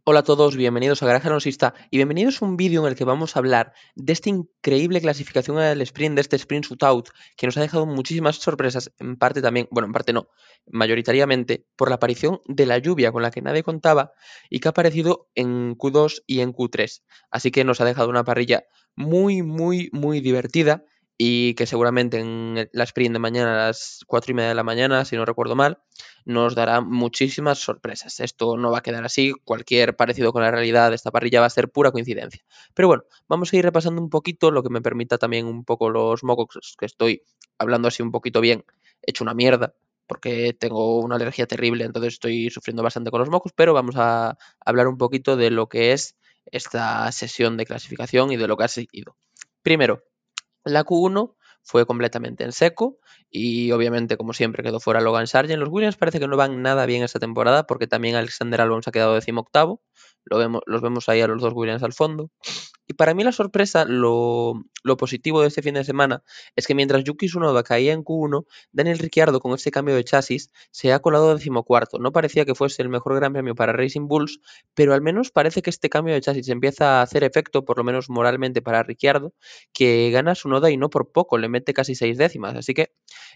Hola a todos, bienvenidos a Granja Nosista y bienvenidos a un vídeo en el que vamos a hablar de esta increíble clasificación al sprint, de este sprint shootout, que nos ha dejado muchísimas sorpresas, en parte también, bueno, en parte no, mayoritariamente, por la aparición de la lluvia con la que nadie contaba y que ha aparecido en Q2 y en Q3. Así que nos ha dejado una parrilla muy divertida y que seguramente en la sprint de mañana a las 4:30 de la mañana, si no recuerdo mal, nos dará muchísimas sorpresas. Esto no va a quedar así, cualquier parecido con la realidad de esta parrilla va a ser pura coincidencia. Pero bueno, vamos a ir repasando un poquito, lo que me permita también un poco los mocos, que estoy hablando así un poquito bien, hecho una mierda, porque tengo una alergia terrible, entonces estoy sufriendo bastante con los mocos, pero vamos a hablar un poquito de lo que es esta sesión de clasificación y de lo que ha seguido. Primero, la Q1 fue completamente en seco y obviamente, como siempre, quedó fuera Logan Sargent. Los Williams parece que no van nada bien esta temporada porque también Alexander Albon se ha quedado 18º. Los vemos ahí a los dos Williams al fondo. Y para mí la sorpresa, lo positivo de este fin de semana, es que mientras Yuki Tsunoda caía en Q1, Daniel Ricciardo con este cambio de chasis se ha colado 14º. No parecía que fuese el mejor gran premio para Racing Bulls, pero al menos parece que este cambio de chasis empieza a hacer efecto, por lo menos moralmente para Ricciardo, que gana Tsunoda y no por poco, le mete casi 6 décimas. Así que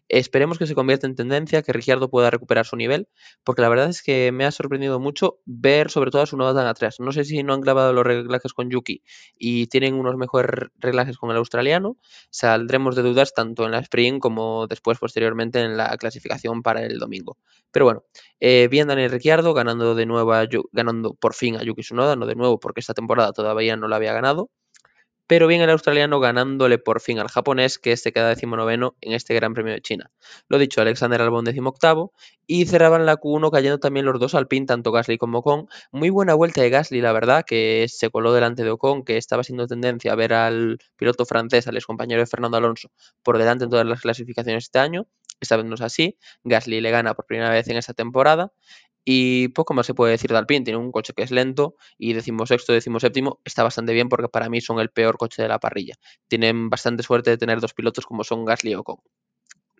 esperemos que se convierta en tendencia, que Ricciardo pueda recuperar su nivel, porque la verdad es que me ha sorprendido mucho ver sobre todo a Tsunoda tan atrás. No sé si no han clavado los reglajes con Yuki y tienen unos mejores reglajes con el australiano. Saldremos de dudas tanto en la sprint como después posteriormente en la clasificación para el domingo. Pero bueno, bien Daniel Ricciardo ganando de nuevo ganando por fin a Yuki Tsunoda, no de nuevo porque esta temporada todavía no la había ganado. Pero bien el australiano ganándole por fin al japonés, que se queda 19º en este Gran Premio de China. Lo dicho, Alexander Albon 18º y cerraban la Q1 cayendo también los dos Alpine, tanto Gasly como Ocon. Muy buena vuelta de Gasly, la verdad, que se coló delante de Ocon, que estaba siendo tendencia a ver al piloto francés, al excompañero de Fernando Alonso, por delante en todas las clasificaciones este año. Esta vez no es así. Gasly le gana por primera vez en esta temporada. Y poco más se puede decir de Alpine, tiene un coche que es lento y 16º, 17º está bastante bien porque para mí son el peor coche de la parrilla. Tienen bastante suerte de tener dos pilotos como son Gasly y Ocon.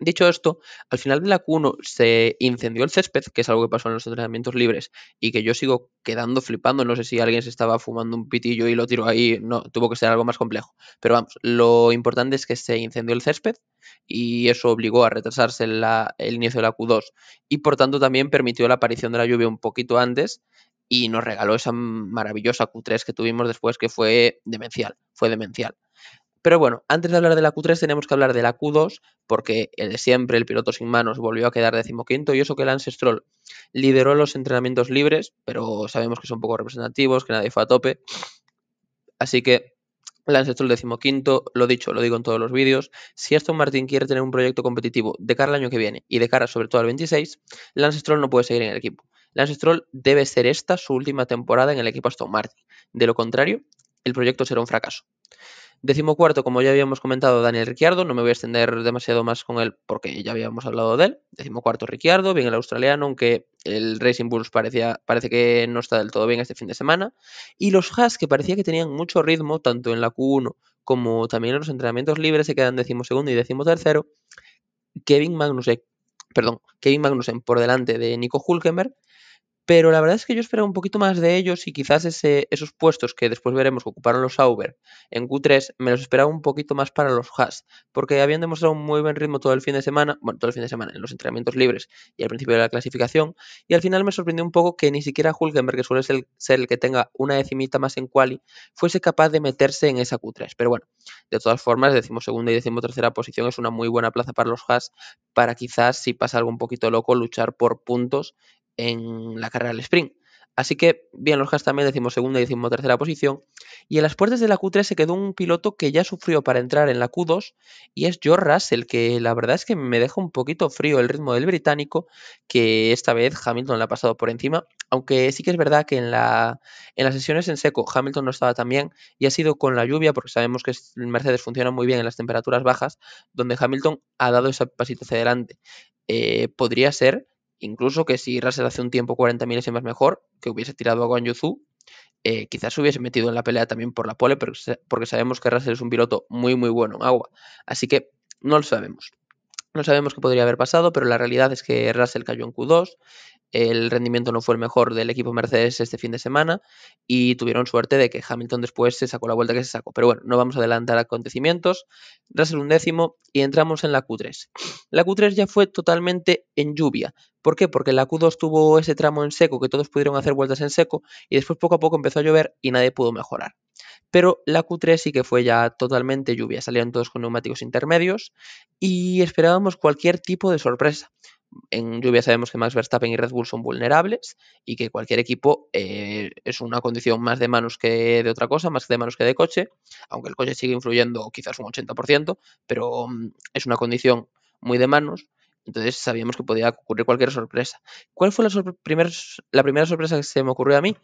Dicho esto, al final de la Q1 se incendió el césped, que es algo que pasó en los entrenamientos libres y que yo sigo quedando flipando. No sé si alguien se estaba fumando un pitillo y lo tiró ahí. No, tuvo que ser algo más complejo. Pero vamos, lo importante es que se incendió el césped y eso obligó a retrasarse el inicio de la Q2 y por tanto también permitió la aparición de la lluvia un poquito antes y nos regaló esa maravillosa Q3 que tuvimos después, que fue demencial, fue demencial. Pero bueno, antes de hablar de la Q3 tenemos que hablar de la Q2, porque el de siempre, el piloto sin manos, volvió a quedar 15º, y eso que Lance Stroll lideró los entrenamientos libres, pero sabemos que son poco representativos, que nadie fue a tope. Así que Lance Stroll 15º, lo dicho, lo digo en todos los vídeos. Si Aston Martin quiere tener un proyecto competitivo de cara al año que viene y de cara sobre todo al 26, Lance Stroll no puede seguir en el equipo. Lance Stroll debe ser esta su última temporada en el equipo Aston Martin. De lo contrario, el proyecto será un fracaso. 14º, como ya habíamos comentado, Daniel Ricciardo. No me voy a extender demasiado más con él porque ya habíamos hablado de él. 14º Ricciardo, bien el australiano, aunque el Racing Bulls parece que no está del todo bien este fin de semana. Y los Haas, que parecía que tenían mucho ritmo, tanto en la Q1 como también en los entrenamientos libres, se quedan 12º y 13º. Kevin Magnussen por delante de Nico Hülkenberg. Pero la verdad es que yo esperaba un poquito más de ellos y quizás esos puestos que después veremos que ocuparon los Sauber en Q3, me los esperaba un poquito más para los Haas, porque habían demostrado un muy buen ritmo todo el fin de semana, bueno, todo el fin de semana en los entrenamientos libres y al principio de la clasificación, y al final me sorprendió un poco que ni siquiera Hülkenberg, que suele ser el que tenga una decimita más en quali, fuese capaz de meterse en esa Q3. Pero bueno, de todas formas, 12ª y 13ª posición es una muy buena plaza para los Haas, para quizás, si pasa algo un poquito loco, luchar por puntos en la carrera del sprint. Así que, bien, los Haas también 12ª y 13ª posición. Y en las puertas de la Q3 se quedó un piloto que ya sufrió para entrar en la Q2 y es George Russell, que la verdad es que me deja un poquito frío el ritmo del británico, que esta vez Hamilton le ha pasado por encima. Aunque sí que es verdad que en las sesiones en seco Hamilton no estaba tan bien y ha sido con la lluvia, porque sabemos que el Mercedes funciona muy bien en las temperaturas bajas, donde Hamilton ha dado ese pasito hacia adelante. Podría ser incluso que si Russell hace un tiempo 40 milésimas mejor, que hubiese tirado a Guan Yu Zhou, quizás se hubiese metido en la pelea también por la pole, porque sabemos que Russell es un piloto muy bueno en agua. Así que no lo sabemos. No sabemos qué podría haber pasado, pero la realidad es que Russell cayó en Q2. el rendimiento no fue el mejor del equipo Mercedes este fin de semana y tuvieron suerte de que Hamilton después se sacó la vuelta que se sacó. Pero bueno, no vamos a adelantar acontecimientos. Russell 1º y entramos en la Q3. La Q3 ya fue totalmente en lluvia. ¿Por qué? Porque la Q2 tuvo ese tramo en seco que todos pudieron hacer vueltas en seco y después poco a poco empezó a llover y nadie pudo mejorar. Pero la Q3 sí que fue ya totalmente lluvia, salieron todos con neumáticos intermedios y esperábamos cualquier tipo de sorpresa. En lluvia sabemos que Max Verstappen y Red Bull son vulnerables y que cualquier equipo es una condición más de manos que de otra cosa, más de manos que de coche, aunque el coche sigue influyendo quizás un 80%, pero es una condición muy de manos, entonces sabíamos que podía ocurrir cualquier sorpresa. ¿Cuál fue la primera sorpresa que se me ocurrió a mí?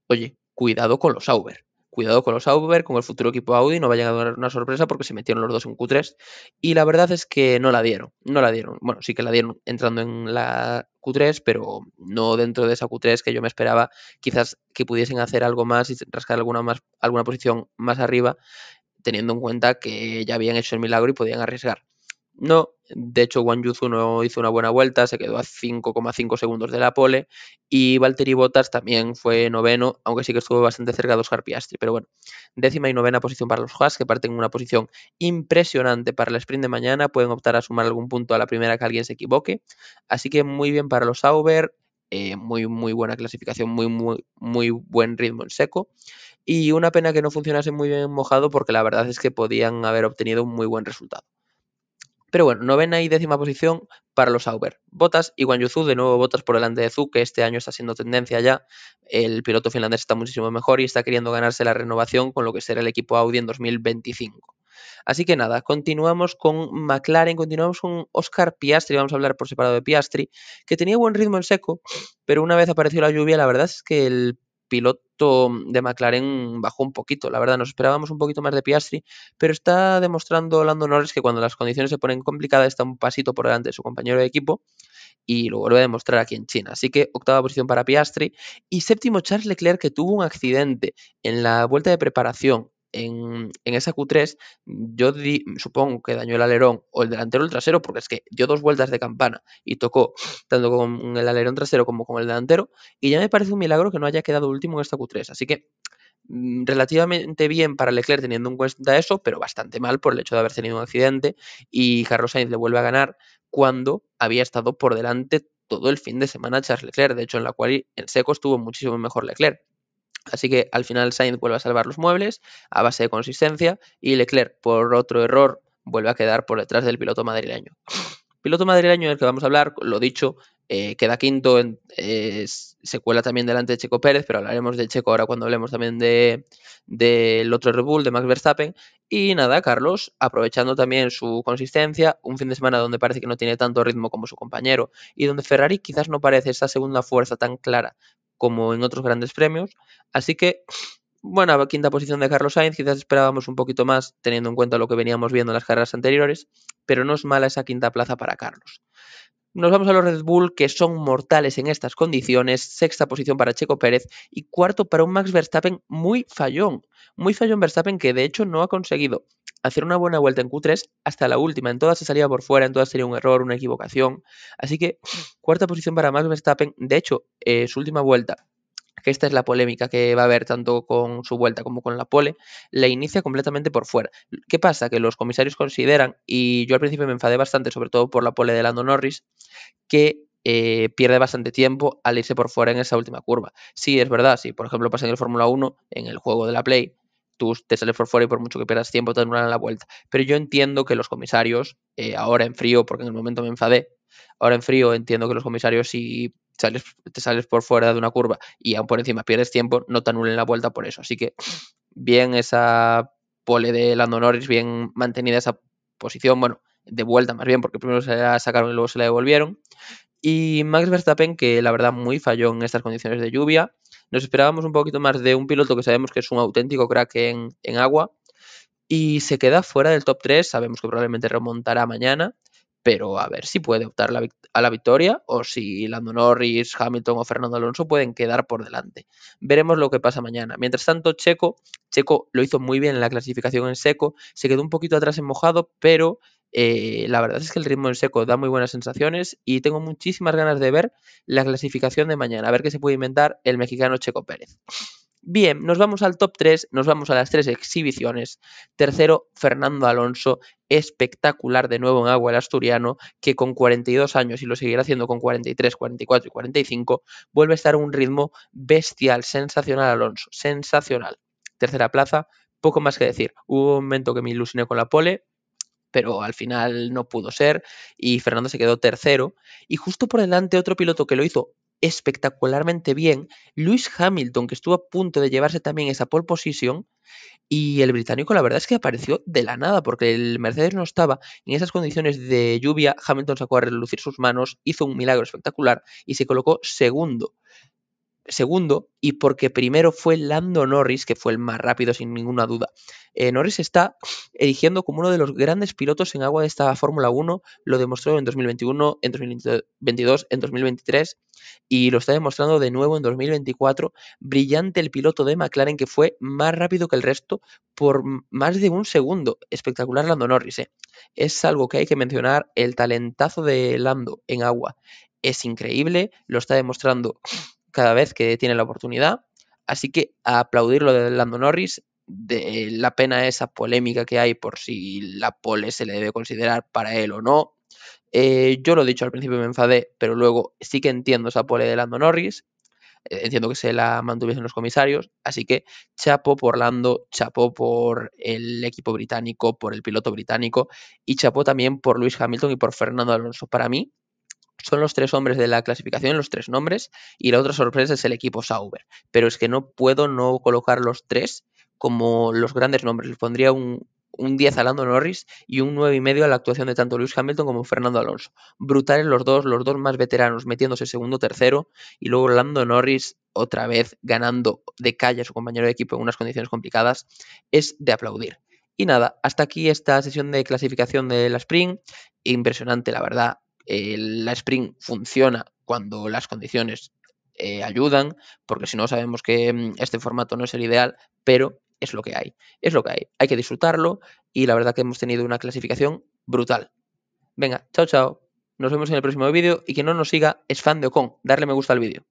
Oye, cuidado con los Sauber. Cuidado con los Sauber, con el futuro equipo Audi, no vayan a dar una sorpresa porque se metieron los dos en Q3 y la verdad es que no la dieron, no la dieron. Bueno, sí que la dieron entrando en la Q3, pero no dentro de esa Q3 que yo me esperaba quizás que pudiesen hacer algo más y rascar alguna posición más arriba, teniendo en cuenta que ya habían hecho el milagro y podían arriesgar. No, de hecho Wang Yuzu no hizo una buena vuelta, se quedó a 5,5 segundos de la pole y Valtteri Bottas también fue noveno, aunque sí que estuvo bastante cerca de Oscar Piastri, pero bueno, décima y novena posición para los Haas, que parten en una posición impresionante para el sprint de mañana, pueden optar a sumar algún punto a la primera que alguien se equivoque, así que muy bien para los Sauber, muy buena clasificación, muy buen ritmo en seco y una pena que no funcionase muy bien mojado porque la verdad es que podían haber obtenido un muy buen resultado. Pero bueno, novena y décima posición para los Sauber. Bottas y Guan Yu Zhou, de nuevo Bottas por delante de Zhou, que este año está siendo tendencia ya. El piloto finlandés está muchísimo mejor y está queriendo ganarse la renovación con lo que será el equipo Audi en 2025. Así que nada, continuamos con McLaren, continuamos con Oscar Piastri, vamos a hablar por separado de Piastri, que tenía buen ritmo en seco, pero una vez apareció la lluvia, la verdad es que el piloto de McLaren bajó un poquito, la verdad nos esperábamos un poquito más de Piastri, pero está demostrando Lando Norris que cuando las condiciones se ponen complicadas está un pasito por delante de su compañero de equipo y lo vuelve a demostrar aquí en China. Así que octava posición para Piastri y séptimo Charles Leclerc, que tuvo un accidente en la vuelta de preparación en esa Q3, supongo que dañó el alerón o el delantero o el trasero, porque es que dio dos vueltas de campana y tocó tanto con el alerón trasero como con el delantero, y ya me parece un milagro que no haya quedado último en esta Q3. Así que relativamente bien para Leclerc teniendo en cuenta eso, pero bastante mal por el hecho de haber tenido un accidente y Carlos Sainz le vuelve a ganar cuando había estado por delante todo el fin de semana Charles Leclerc, de hecho en la cual en seco estuvo muchísimo mejor Leclerc. Así que al final Sainz vuelve a salvar los muebles a base de consistencia y Leclerc por otro error vuelve a quedar por detrás del piloto madrileño. Piloto madrileño del que vamos a hablar, lo dicho, queda quinto, se cuela también delante de Checo Pérez, pero hablaremos del Checo ahora cuando hablemos también del otro Red Bull, de Max Verstappen. Y nada, Carlos, aprovechando también su consistencia, un fin de semana donde parece que no tiene tanto ritmo como su compañero y donde Ferrari quizás no parece esa segunda fuerza tan clara como en otros grandes premios. Así que buena quinta posición de Carlos Sainz, quizás esperábamos un poquito más teniendo en cuenta lo que veníamos viendo en las carreras anteriores, pero no es mala esa quinta plaza para Carlos. Nos vamos a los Red Bull, que son mortales en estas condiciones, sexta posición para Checo Pérez y cuarto para un Max Verstappen muy fallón Verstappen que de hecho no ha conseguido hacer una buena vuelta en Q3 hasta la última, en todas se salía por fuera, en todas sería un error, una equivocación, así que cuarta posición para Max Verstappen, de hecho su última vuelta, que esta es la polémica que va a haber tanto con su vuelta como con la pole, la inicia completamente por fuera. ¿Qué pasa? Que los comisarios consideran, y yo al principio me enfadé bastante, sobre todo por la pole de Lando Norris, que pierde bastante tiempo al irse por fuera en esa última curva. Sí, es verdad, si por ejemplo pasa en el Fórmula 1, en el juego de la Play, tú te sales por fuera y por mucho que pierdas tiempo te anulan la vuelta. Pero yo entiendo que los comisarios, ahora en frío, porque en el momento me enfadé, ahora en frío entiendo que los comisarios si te sales por fuera de una curva y aún por encima pierdes tiempo, no te anulen la vuelta por eso. Así que bien esa pole de Lando Norris, bien mantenida esa posición, bueno, de vuelta más bien, porque primero se la sacaron y luego se la devolvieron. Y Max Verstappen, que la verdad muy falló en estas condiciones de lluvia. Nos esperábamos un poquito más de un piloto que sabemos que es un auténtico crack en agua. Y se queda fuera del top 3. Sabemos que probablemente remontará mañana. Pero a ver si puede optar a la victoria o si Lando Norris, Hamilton o Fernando Alonso pueden quedar por delante. Veremos lo que pasa mañana. Mientras tanto, Checo lo hizo muy bien en la clasificación en seco. Se quedó un poquito atrás en mojado, pero La verdad es que el ritmo en seco da muy buenas sensaciones y tengo muchísimas ganas de ver la clasificación de mañana, a ver qué se puede inventar el mexicano Checo Pérez. Bien, nos vamos al top 3, nos vamos a las 3 exhibiciones. Tercero, Fernando Alonso, espectacular de nuevo en agua el asturiano, que con 42 años y lo seguirá haciendo con 43, 44 y 45, vuelve a estar a un ritmo bestial, sensacional Alonso, sensacional. Tercera plaza, poco más que decir. Hubo un momento que me ilusioné con la pole, pero al final no pudo ser y Fernando se quedó tercero. Y justo por delante otro piloto que lo hizo espectacularmente bien, Lewis Hamilton, que estuvo a punto de llevarse también esa pole position, y el británico la verdad es que apareció de la nada, porque el Mercedes no estaba en esas condiciones de lluvia. Hamilton sacó a relucir sus manos, hizo un milagro espectacular y se colocó segundo y porque primero fue Lando Norris, que fue el más rápido sin ninguna duda. Norris está erigiendo como uno de los grandes pilotos en agua de esta Fórmula 1, lo demostró en 2021, en 2022, en 2023 y lo está demostrando de nuevo en 2024. Brillante el piloto de McLaren que fue más rápido que el resto por más de un segundo. Espectacular Lando Norris. Es algo que hay que mencionar, el talentazo de Lando en agua es increíble, lo está demostrando cada vez que tiene la oportunidad. Así que a aplaudir lo de Lando Norris. De la pena esa polémica que hay por si la pole se le debe considerar para él o no. Yo lo he dicho al principio, me enfadé, pero luego sí que entiendo esa pole de Lando Norris. Entiendo que se la mantuviesen los comisarios. Así que chapo por Lando, chapo por el equipo británico, por el piloto británico y chapo también por Lewis Hamilton y por Fernando Alonso. Para mí, son los 3 hombres de la clasificación, los 3 nombres, y la otra sorpresa es el equipo Sauber. Pero es que no puedo no colocar los 3 como los grandes nombres. Les pondría un 10 a Lando Norris y un 9,5 a la actuación de tanto Lewis Hamilton como Fernando Alonso. Brutales los dos más veteranos metiéndose segundo, tercero, y luego Lando Norris otra vez ganando de calle a su compañero de equipo en unas condiciones complicadas. Es de aplaudir. Y nada, hasta aquí esta sesión de clasificación de la Sprint. Impresionante, la verdad. La Sprint funciona cuando las condiciones ayudan, porque si no sabemos que este formato no es el ideal, pero es lo que hay, es lo que hay que disfrutarlo y la verdad que hemos tenido una clasificación brutal. Venga, chao chao, nos vemos en el próximo vídeo y quien no nos siga es fan de Ocon, darle me gusta al vídeo.